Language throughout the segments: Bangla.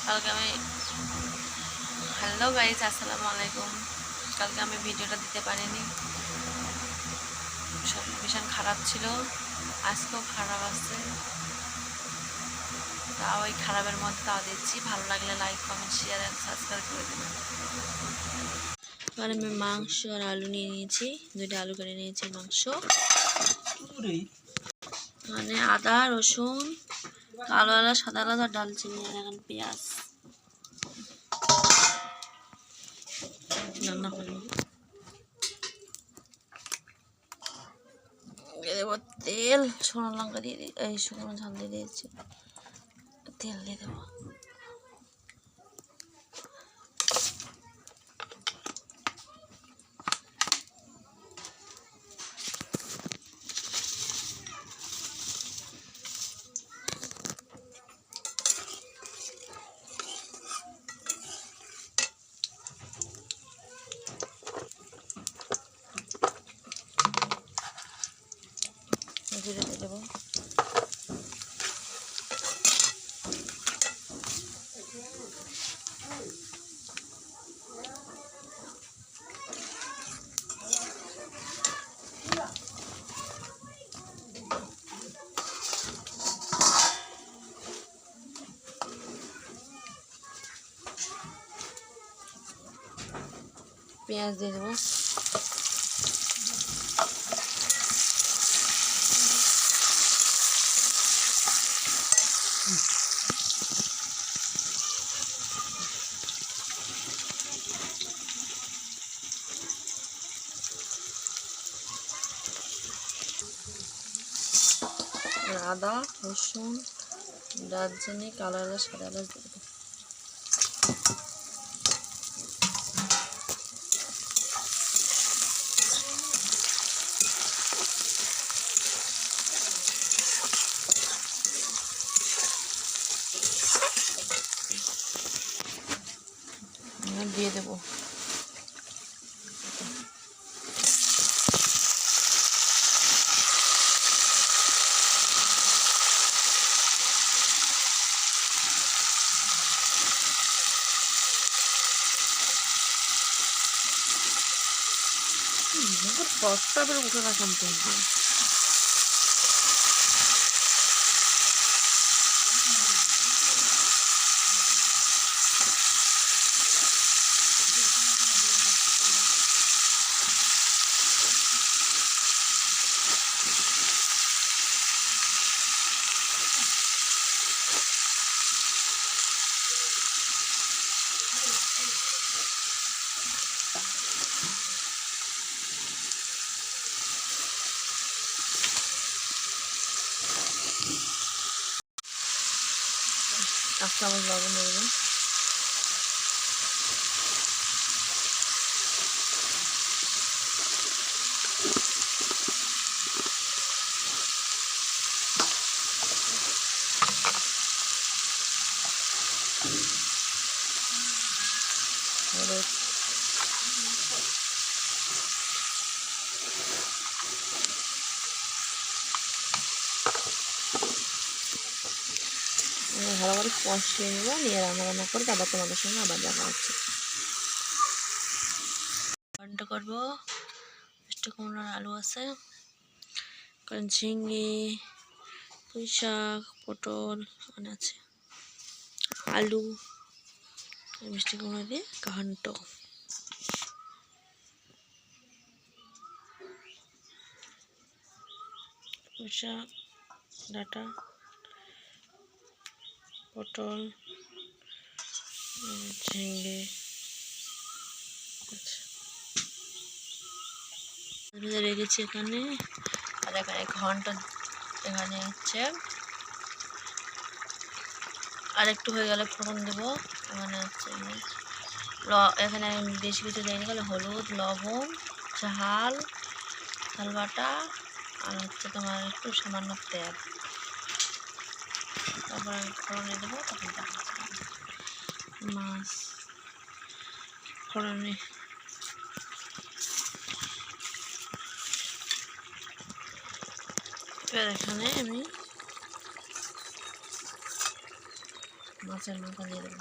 কালকে আমি হ্যালো গাইস, আসসালামু আলাইকুম। কালকে আমি ভিডিওটা দিতে পারিনি, ভীষণ খারাপ ছিল। আজকেও খারাপ আছে, তাও ওই খারাপের মধ্যে তাও দিচ্ছি। ভালো লাগলে like, comment, share and subscribe করে দেবেন। এবার আমি মাংস আর আলু নিয়ে নিয়েছি, 2টা আলু কেটে নিয়েছি। মাংস মানে আদা, রসুন, কালো এলাচ, সাদা এলাচ আর ডালচিনি, আর এখন পেঁয়াজ রান্না করবো। দেবো তেল, শুকনো লঙ্কা দিয়ে এই শুকনো ঝাল দিয়ে দিয়েছি, তেল দিয়ে দেবো। জিরে দিয়ে দেবো। পেঁয়াজ দিয়ে দেবো। আদা, রসুন, দারচিনি, কালো এলাচ, সাদা এলাচ দিয়ে দেবো। দিয়ে দেবো প্রস্তাবের উঠে রাখান তো। এক চামচ লবণ দিয়ে দেবো। ভালো করে কষিয়ে নেবো, নিয়ে রান্না করে তারপর তোমাদের সঙ্গে আবার দেখা হচ্ছে। রান্না করবো, মিষ্টি কুমড়োর আলু আছে, ঝিঙে, পুঁই শাক, পটল আছে, আলু, মিষ্টি কুমড়ো দিয়ে ঘন্ট। পুঁই শাক, ডাঁটা, পটল, ঝিঙে রেখেছি এখানে। আর এখানে ঘন্ট, এখানে হচ্ছে আর একটু হয়ে গেলে ফোড়ন দেবো। এখানে হচ্ছে এখানে বেশি কিছু দেয়নি, গেলে হলুদ, লবণ, ঝাল, ঝাল বাটা, আর হচ্ছে তোমার একটু সামান্য তেল। তারপর আমি ফোড়নে দেবো, তখন মাছ ফোড়নে। এবার এখানে আমি মাছের মাথা দিয়ে দেবো।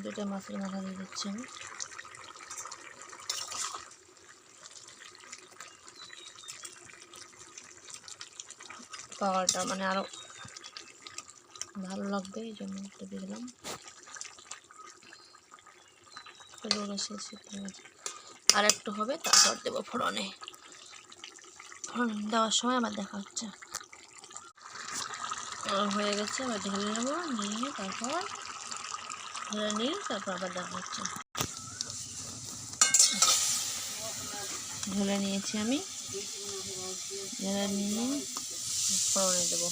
দুটো মাছের মাথা দিয়ে দিচ্ছি আমি। পাওয়াটা মানে আরও ভালো লাগবে, এই জন্য একটু দিয়ে দিলাম। আর একটু হবে, তারপর দেবো ফোড়নে। ফোড়ন দেওয়ার সময় আমার দেখা হচ্ছে। হয়ে গেছে, এবার ঢেলে নেবো, নিয়ে তারপর ধরে নিয়ে তারপর আবার দেখা হচ্ছে। ঢেলে নিয়েছি আমি, ঢেলে নিয়ে ফোড়নে দেবো।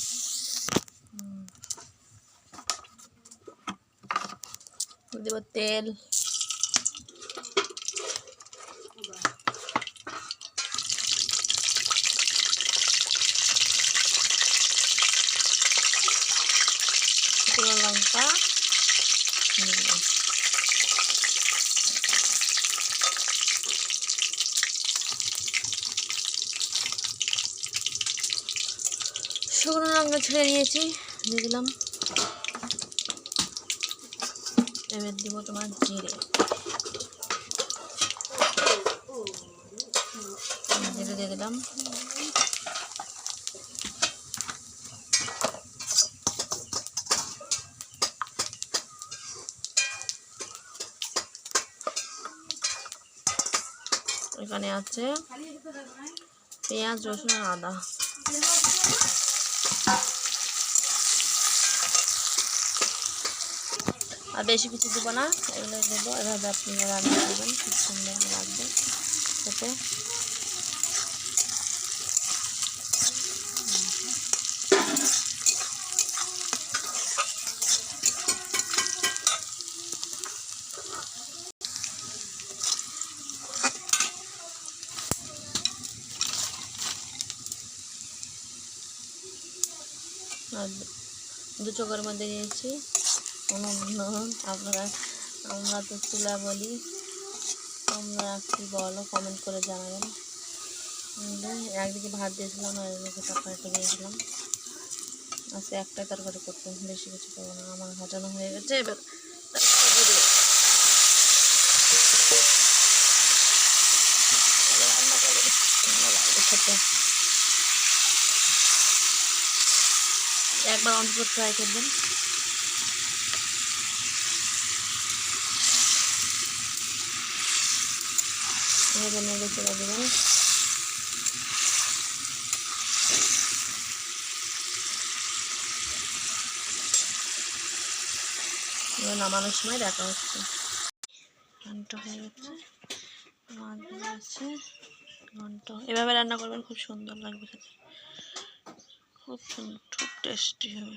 দেব তেল, শুকনো লঙ্কা দিলাম, শুকনো লঙ্কা ছেড়ে নিয়েছি, দিয়ে দিলাম। এবার দিব তোমার জিরে, জিরে দিয়ে দিলাম। এখানে আছে পেঁয়াজ, রসুন আর আদা। আর বেশি কিছু দেবো না, এগুলো দেবো। এভাবে আপনারা রান্না করবেন, খুব সুন্দর লাগবে খেতে। আর দু চোখের মধ্যে দিয়েছি আপনারা, আমরা তো চুলা বলি, তোমরা কি বলো কমেন্ট করে জানাবেন। একদিকে ভাত দিয়েছিলাম আর একদিকে তরকারিটা দিয়েছিলাম। আজকে একটাই তরকারি করতে, বেশি কিছু করবো না। আমার ভাজানো হয়ে গেছে, এবার রান্না করবো, ভালো লাগবে খেতে। একবার অন্তত ট্রাই করবেন। এবার নেড়ে চলে দেবেন। এবার নামানোর সময় দেখা হচ্ছে। ঘন্ট হয়ে গেছে, ঘন্ট। এভাবে রান্না করবেন, খুব সুন্দর লাগবে খেতে, খুব সুন্দর, খুব টেস্টি হবে।